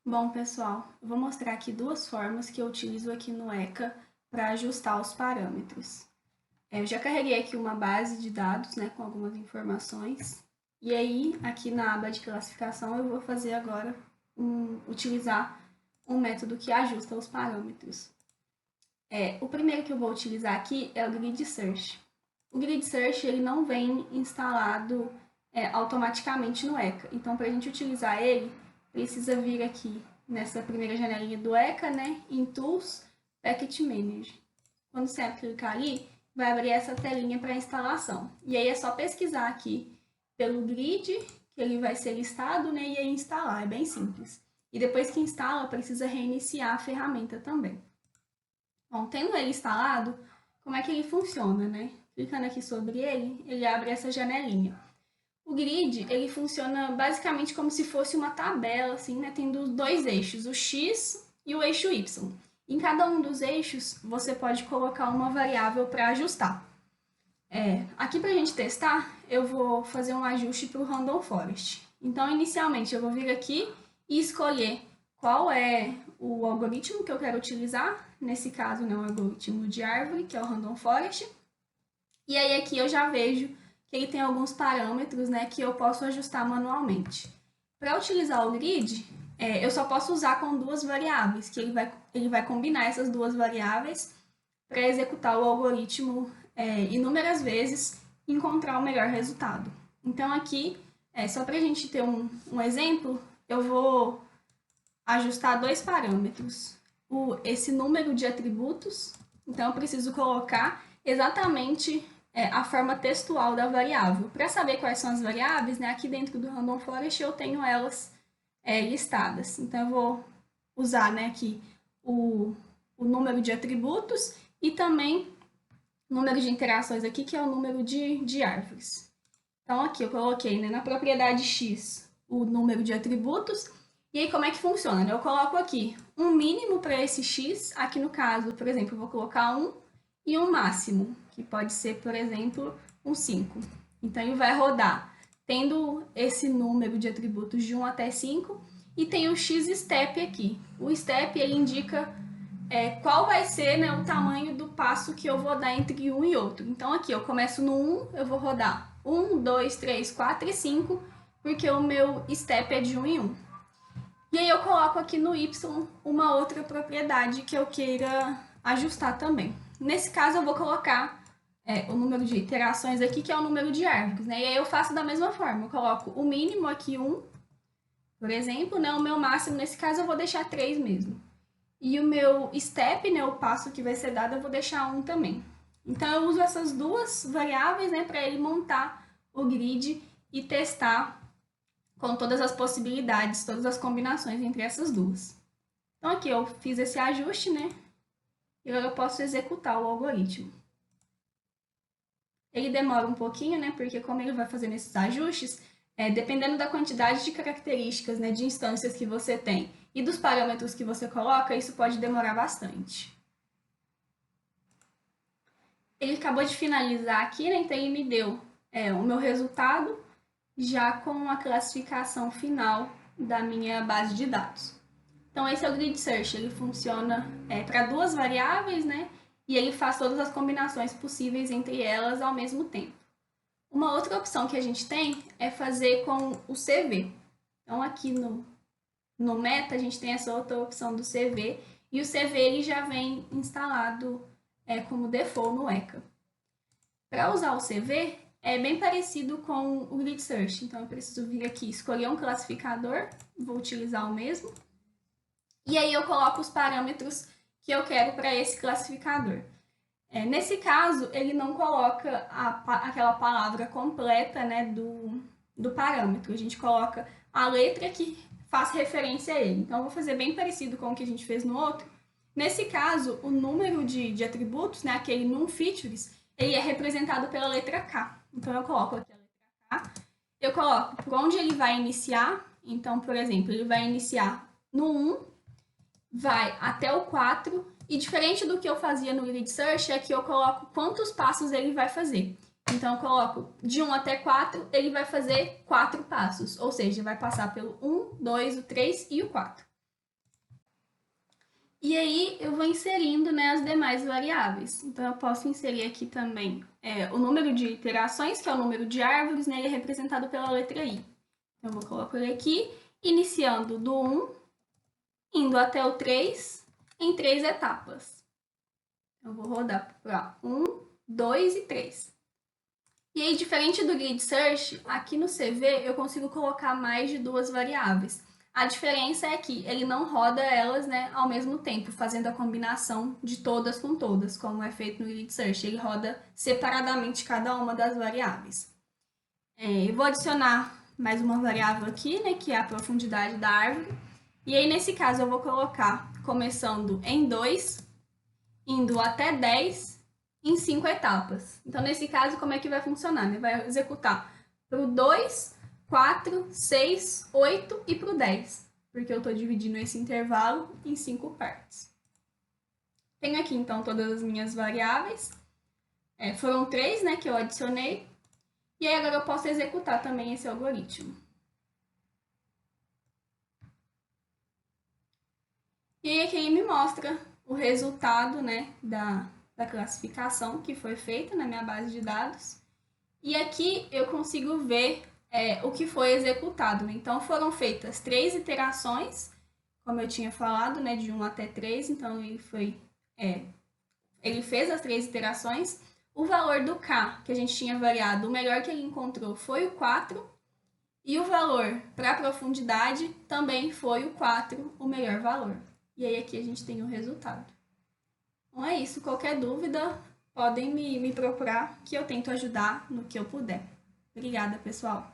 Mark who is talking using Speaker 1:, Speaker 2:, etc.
Speaker 1: Bom, pessoal, eu vou mostrar aqui duas formas que eu utilizo aqui no ECA para ajustar os parâmetros. Eu já carreguei aqui uma base de dados, né, com algumas informações. E aí, aqui na aba de classificação, eu vou fazer agora utilizar um método que ajusta os parâmetros. O primeiro que eu vou utilizar aqui é o Grid Search. O Grid Search ele não vem instalado automaticamente no ECA. Então, para a gente utilizar ele, precisa vir aqui nessa primeira janelinha do ECA, né, em Tools, Package Manager. Quando você clicar ali, vai abrir essa telinha para instalação. E aí é só pesquisar aqui pelo grid, que ele vai ser listado, né, e aí instalar. É bem simples. E depois que instala, precisa reiniciar a ferramenta também. Bom, tendo ele instalado, como é que ele funciona, né? Clicando aqui sobre ele, ele abre essa janelinha. O grid, ele funciona basicamente como se fosse uma tabela, assim, né? Tendo dois eixos, o X e o eixo Y. Em cada um dos eixos, você pode colocar uma variável para ajustar. Aqui para a gente testar, eu vou fazer um ajuste para o Random Forest. Então, inicialmente, eu vou vir aqui e escolher qual é o algoritmo que eu quero utilizar. Nesse caso, né, o algoritmo de árvore, que é o Random Forest. E aí aqui eu já vejo que ele tem alguns parâmetros, né, que eu posso ajustar manualmente. Para utilizar o grid, eu só posso usar com duas variáveis, que ele vai combinar essas duas variáveis para executar o algoritmo inúmeras vezes e encontrar o melhor resultado. Então aqui, só para a gente ter um exemplo, eu vou ajustar dois parâmetros. Esse número de atributos, então eu preciso colocar exatamente a forma textual da variável. Para saber quais são as variáveis, né, aqui dentro do Random Forest eu tenho elas listadas. Então eu vou usar, né, aqui o número de atributos e também o número de interações aqui, que é o número de árvores. Então aqui eu coloquei, né, na propriedade X o número de atributos. E aí como é que funciona? Eu coloco aqui um mínimo para esse X, aqui no caso, por exemplo, eu vou colocar 1 e um máximo, que pode ser, por exemplo, um 5. Então ele vai rodar tendo esse número de atributos de 1 até 5 e tem o X-step aqui. O step ele indica qual vai ser, né, o tamanho do passo que eu vou dar entre um e outro. Então aqui eu começo no 1, eu vou rodar 1, 2, 3, 4 e 5, porque o meu step é de 1 em 1. E aí eu coloco aqui no Y uma outra propriedade que eu queira ajustar também. Nesse caso eu vou colocar o número de iterações aqui, que é o número de árvores, né? E aí eu faço da mesma forma, eu coloco o mínimo aqui 1, por exemplo, né? O meu máximo nesse caso eu vou deixar 3 mesmo. E o meu step, né, o passo que vai ser dado, eu vou deixar 1 também. Então eu uso essas duas variáveis, né, para ele montar o grid e testar com todas as possibilidades, todas as combinações entre essas duas. Então aqui eu fiz esse ajuste, né? E agora eu posso executar o algoritmo. Ele demora um pouquinho, né? Porque como ele vai fazendo esses ajustes, dependendo da quantidade de características, né, de instâncias que você tem e dos parâmetros que você coloca, isso pode demorar bastante. Ele acabou de finalizar aqui, né? Então ele me deu o meu resultado já com a classificação final da minha base de dados. Então esse é o Grid Search, ele funciona para duas variáveis, né? E ele faz todas as combinações possíveis entre elas ao mesmo tempo. Uma outra opção que a gente tem é fazer com o CV. Então aqui no Meta a gente tem essa outra opção do CV e o CV ele já vem instalado como default no ECA. Para usar o CV é bem parecido com o Grid Search, então eu preciso vir aqui escolher um classificador, vou utilizar o mesmo, e aí eu coloco os parâmetros que eu quero para esse classificador. Nesse caso, ele não coloca aquela palavra completa, né, do parâmetro. A gente coloca a letra que faz referência a ele. Então, eu vou fazer bem parecido com o que a gente fez no outro. Nesse caso, o número de atributos, né, aquele num features, ele é representado pela letra K. Então, eu coloco aqui a letra K. Eu coloco por onde ele vai iniciar. Então, por exemplo, ele vai iniciar no 1, vai até o 4, e diferente do que eu fazia no Grid Search, é que eu coloco quantos passos ele vai fazer. Então, eu coloco de 1 até 4, ele vai fazer 4 passos, ou seja, vai passar pelo 1, 2, o 3 e o 4. E aí eu vou inserindo, né, as demais variáveis. Então eu posso inserir aqui também o número de iterações, que é o número de árvores, né, ele é representado pela letra I. Então eu vou colocar ele aqui, iniciando do 1, indo até o 3, em 3 etapas. Eu vou rodar para 1, 2 e 3. E aí, diferente do Grid Search, aqui no CV eu consigo colocar mais de 2 variáveis. A diferença é que ele não roda elas, né, ao mesmo tempo, fazendo a combinação de todas com todas, como é feito no Grid Search. Ele roda separadamente cada uma das variáveis. Eu vou adicionar mais uma variável aqui, né, que é a profundidade da árvore. E aí, nesse caso, eu vou colocar começando em 2, indo até 10 em 5 etapas. Então, nesse caso, como é que vai funcionar? Ele vai executar para o 2, 4, 6, 8 e para o 10, porque eu estou dividindo esse intervalo em 5 partes. Tenho aqui, então, todas as minhas variáveis. Foram 3, né, que eu adicionei. E aí, agora eu posso executar também esse algoritmo. E aí, aqui ele me mostra o resultado, né, da classificação que foi feita na minha base de dados. E aqui eu consigo ver o que foi executado. Né? Então, foram feitas 3 iterações, como eu tinha falado, né, de 1 até 3. Então, ele fez as 3 iterações. O valor do K, que a gente tinha variado, o melhor que ele encontrou foi o 4. E o valor para a profundidade também foi o 4, o melhor valor. E aí, aqui a gente tem o resultado. Então, é isso. Qualquer dúvida, podem me procurar, que eu tento ajudar no que eu puder. Obrigada, pessoal!